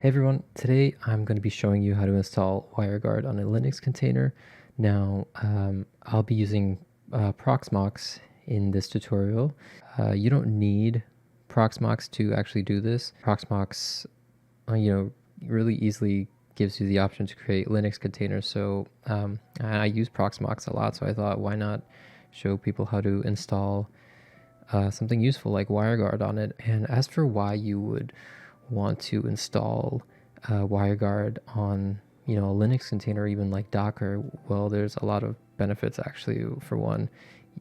Hey everyone, today I'm going to be showing you how to install Wireguard on a Linux container. Now, I'll be using proxmox in this tutorial. You don't need proxmox to actually do this. Proxmox, really easily gives you the option to create Linux containers. So I use proxmox a lot, so I thought, why not show people how to install something useful like Wireguard on it. And as for why you would want to install Wireguard on a Linux container, even like Docker, well, there's a lot of benefits actually. For one,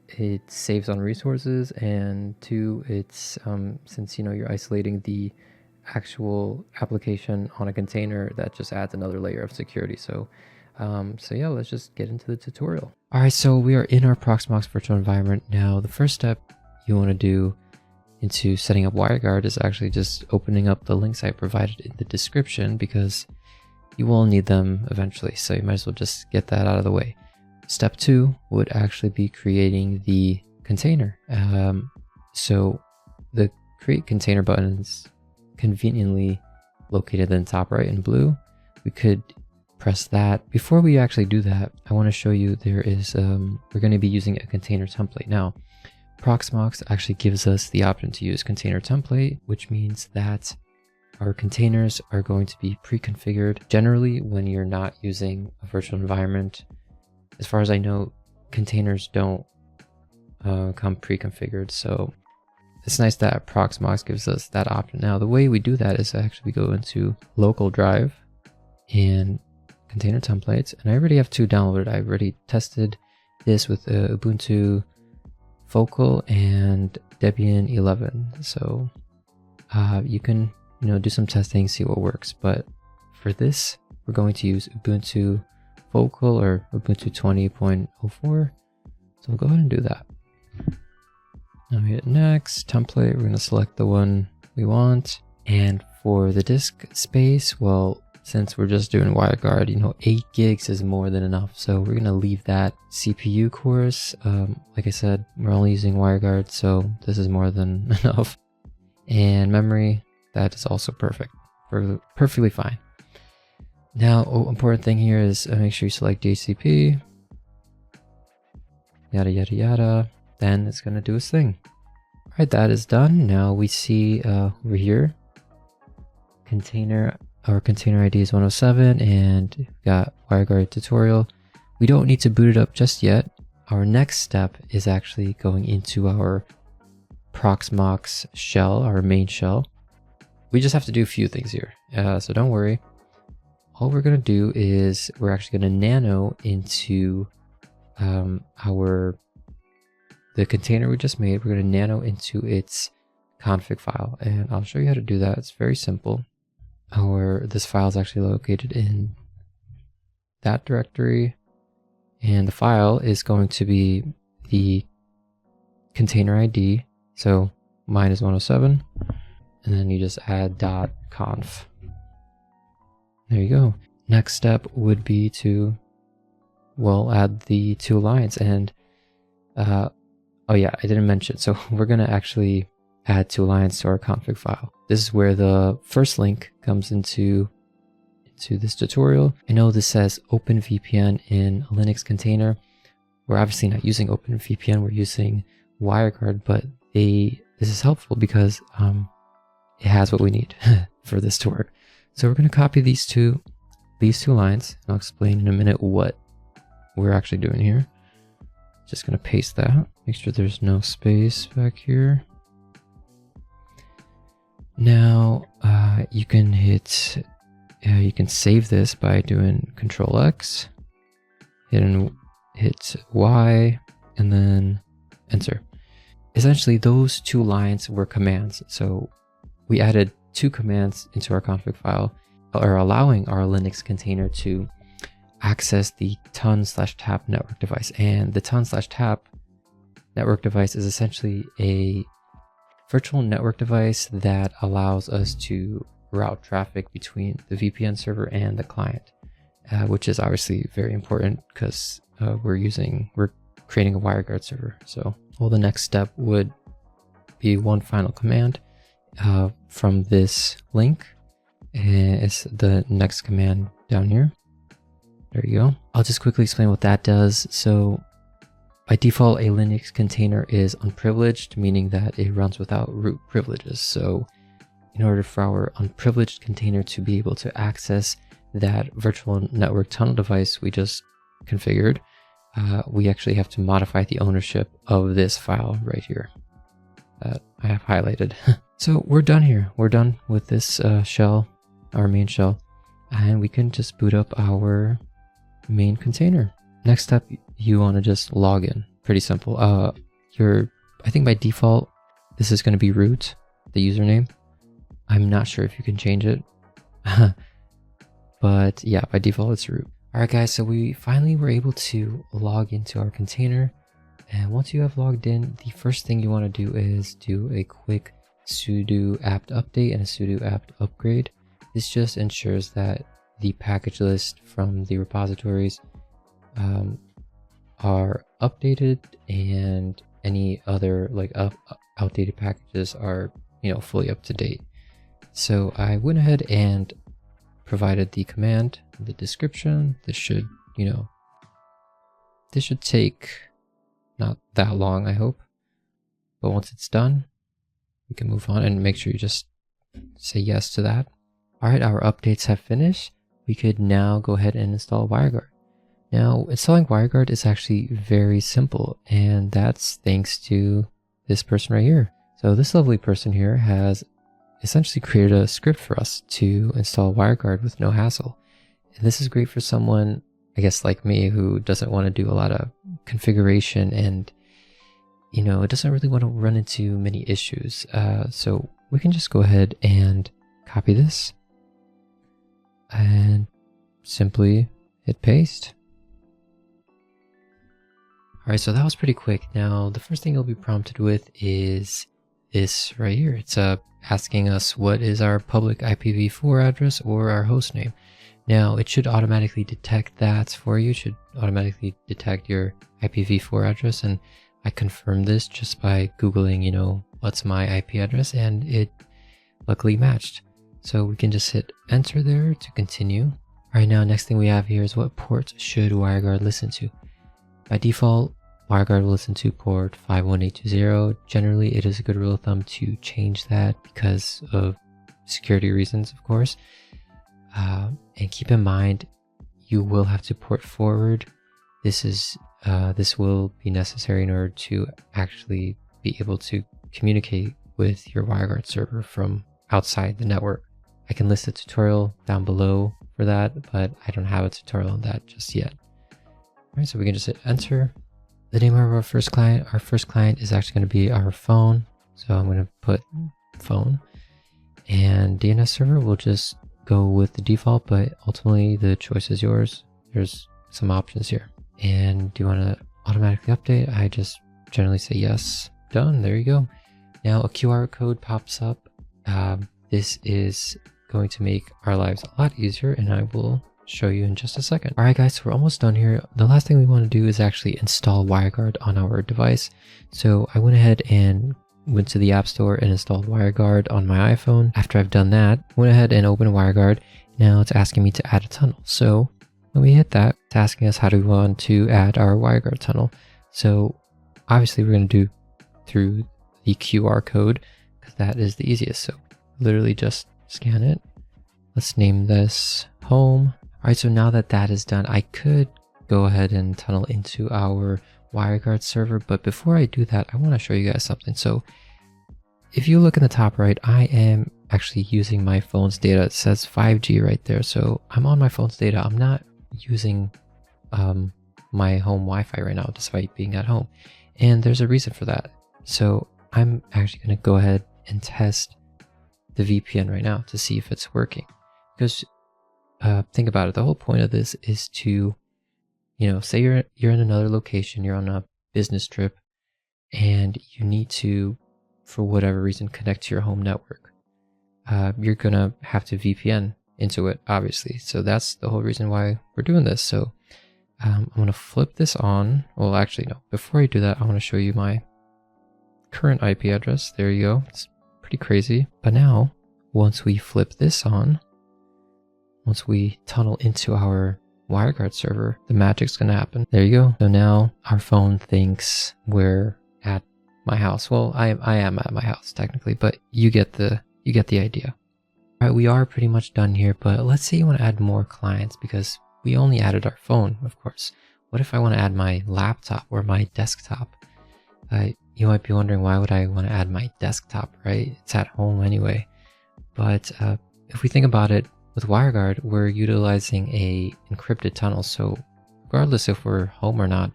it saves on resources, and two, it's since you're isolating the actual application on a container, that just adds another layer of security. So yeah, let's just get into the tutorial. All right, so we are in our proxmox virtual environment now. The first step you want to do into setting up Wireguard is actually just opening up the links I provided in the description, because you will need them eventually, so you might as well just get that out of the way. Step 2 would actually be creating the container. So the create container button is conveniently located in the top right in blue. We could press that. Before we actually do that, I want to show you there is we're going to be using a container template. Now, proxmox actually gives us the option to use container template, which means that our containers are going to be pre-configured. Generally, when you're not using a virtual environment, as far as I know, containers don't come pre-configured. So it's nice that proxmox gives us that option. Now, the way we do that is actually we go into local drive and container templates. And I already have 2 downloaded. I already tested this with Ubuntu Focal and Debian 11. So you can do some testing, see what works. But for this, we're going to use Ubuntu Focal or Ubuntu 20.04. So we'll go ahead and do that. Now we hit next, template. We're going to select the one we want. And for the disk space, well, since we're just doing Wireguard, 8 gigs is more than enough. So we're going to leave that. CPU cores, like I said, we're only using Wireguard, so this is more than enough. And memory, that is also perfectly fine. Now, important thing here is make sure you select DHCP, yada, yada, yada. Then it's going to do its thing. All right, that is done. Now we see over here, our container ID is 107, and we've got Wireguard tutorial. We don't need to boot it up just yet. Our next step is actually going into our proxmox shell, our main shell. We just have to do a few things here, so don't worry. All we're going to do is we're actually going to nano into the container we just made. We're going to nano into its config file, and I'll show you how to do that. It's very simple. This file is actually located in that directory, and the file is going to be the container ID. So mine is 107, and then you just add .conf. There you go. Next step would be to, add the 2 lines. And oh yeah, I didn't mention. So we're going to actually add 2 lines to our config file. This is where the first link comes into this tutorial. I know this says OpenVPN in a Linux container. We're obviously not using OpenVPN, we're using Wireguard, but this is helpful because it has what we need for this to work. So we're going to copy these two lines, and I'll explain in a minute what we're actually doing here. Just going to paste that, make sure there's no space back here. Now you can save this by doing Control X, hit Y, and then enter. Essentially, those 2 lines were commands. So we added 2 commands into our config file, or allowing our Linux container to access the ton/tap network device. And the ton/tap network device is essentially a virtual network device that allows us to route traffic between the VPN server and the client, which is obviously very important because we're creating a Wireguard server. So, the next step would be one final command from this link, and it's the next command down here. There you go. I'll just quickly explain what that does. So by default, a Linux container is unprivileged, meaning that it runs without root privileges. So in order for our unprivileged container to be able to access that virtual network tunnel device we just configured, we actually have to modify the ownership of this file right here that I have highlighted. So we're done here. We're done with this shell, our main shell, and we can just boot up our main container. Next up, you want to just log in. Pretty simple. I think by default, this is going to be root, the username. I'm not sure if you can change it, but yeah, by default, it's root. All right, guys, so we finally were able to log into our container. And once you have logged in, the first thing you want to do is do a quick sudo apt update and a sudo apt upgrade. This just ensures that the package list from the repositories are updated, and any other like outdated packages are, fully up to date. So I went ahead and provided the command, the description. This should, this should take not that long, I hope. But once it's done, we can move on, and make sure you just say yes to that. All right, our updates have finished. We could now go ahead and install Wireguard. Now, installing Wireguard is actually very simple, and that's thanks to this person right here. So this lovely person here has essentially created a script for us to install Wireguard with no hassle. And this is great for someone, I guess, like me, who doesn't want to do a lot of configuration and, it doesn't really want to run into many issues. So we can just go ahead and copy this and simply hit paste. All right, so that was pretty quick. Now, the first thing you'll be prompted with is this right here. It's asking us what is our public IPv4 address or our host name. Now, it should automatically detect that for you. It should automatically detect your IPv4 address. And I confirmed this just by Googling, what's my IP address, and it luckily matched. So we can just hit enter there to continue. All right, now next thing we have here is what port should Wireguard listen to. By default, Wireguard will listen to port 51820. Generally, it is a good rule of thumb to change that because of security reasons, of course. And keep in mind, you will have to port forward. This will be necessary in order to actually be able to communicate with your Wireguard server from outside the network. I can list a tutorial down below for that, but I don't have a tutorial on that just yet. All right, so we can just hit enter. The name of our first client is actually going to be our phone. So I'm going to put phone, and DNS server will just go with the default, but ultimately the choice is yours. There's some options here. And do you want to automatically update? I just generally say yes. Done. There you go. Now a QR code pops up. This is going to make our lives a lot easier, and I will show you in just a second. All right, guys, so we're almost done here. The last thing we want to do is actually install Wireguard on our device. So I went ahead and went to the App Store and installed Wireguard on my iPhone. After I've done that, went ahead and opened Wireguard. Now it's asking me to add a tunnel. So when we hit that, it's asking us how do we want to add our Wireguard tunnel. So obviously we're going to do through the QR code because that is the easiest. So literally just scan it. Let's name this home. All right, so now that that is done, I could go ahead and tunnel into our Wireguard server, but before I do that, I want to show you guys something. So if you look in the top right, I am actually using my phone's data. It says 5G right there. So I'm on my phone's data. I'm not using my home Wi-Fi right now, despite being at home. And there's a reason for that. So I'm actually going to go ahead and test the VPN right now to see if it's working. Because think about it. The whole point of this is to, say you're in another location, you're on a business trip, and you need to, for whatever reason, connect to your home network. You're gonna have to VPN into it, obviously. So that's the whole reason why we're doing this. So I'm gonna flip this on. Well, actually, no. Before I do that, I want to show you my current IP address. There you go. It's pretty crazy. But now, once we flip this on, once we tunnel into our WireGuard server, the magic's gonna happen. There you go. So now our phone thinks we're at my house. Well, I am at my house technically, but you get the idea. All right, we are pretty much done here, but let's say you want to add more clients because we only added our phone, of course. What if I want to add my laptop or my desktop? You might be wondering, why would I want to add my desktop, right? It's at home anyway. But if we think about it, with WireGuard, we're utilizing a encrypted tunnel. So regardless if we're home or not,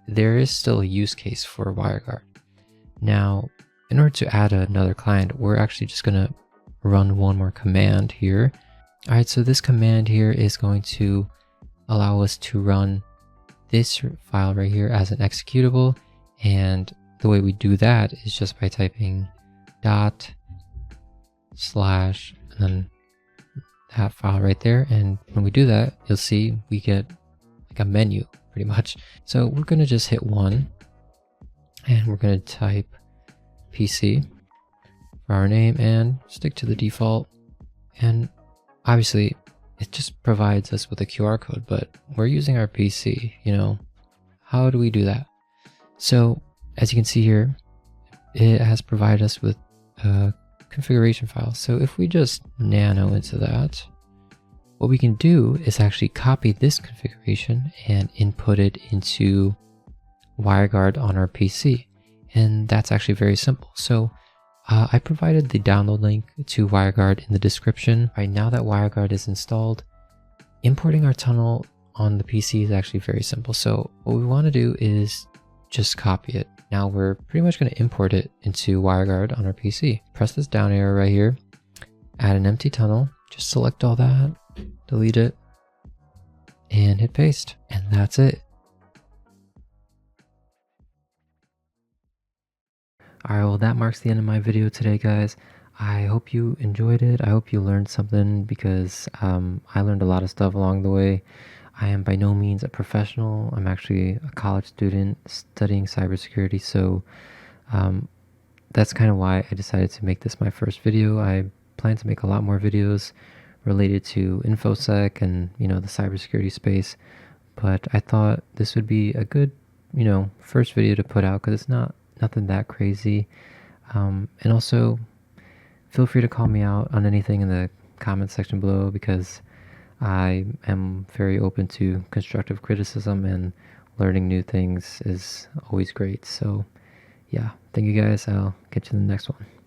there is still a use case for WireGuard. Now, in order to add another client, we're actually just going to run one more command here. All right, so this command here is going to allow us to run this file right here as an executable. And the way we do that is just by typing dot slash and then that file right there. And when we do that, you'll see we get like a menu pretty much. So we're going to just hit 1 and we're going to type PC for our name and stick to the default. And obviously it just provides us with a QR code, but we're using our PC, you know. How do we do that? So as you can see here, it has provided us with a configuration file. So if we just nano into that, what we can do is actually copy this configuration and input it into WireGuard on our PC. And that's actually very simple. So I provided the download link to WireGuard in the description. Right now that WireGuard is installed, importing our tunnel on the PC is actually very simple. So what we want to do is just copy it. Now we're pretty much going to import it into WireGuard on our PC. Press this down arrow right here, add an empty tunnel, just select all that, delete it, and hit paste. And that's it. Alright, well that marks the end of my video today, guys. I hope you enjoyed it. I hope you learned something because I learned a lot of stuff along the way. I am by no means a professional. I'm actually a college student studying cybersecurity, so that's kind of why I decided to make this my first video. I plan to make a lot more videos related to InfoSec and, you know, the cybersecurity space, but I thought this would be a good, you know, first video to put out because it's nothing that crazy. And also, feel free to call me out on anything in the comment section below because I am very open to constructive criticism, and learning new things is always great. So yeah, thank you guys. I'll catch you in the next one.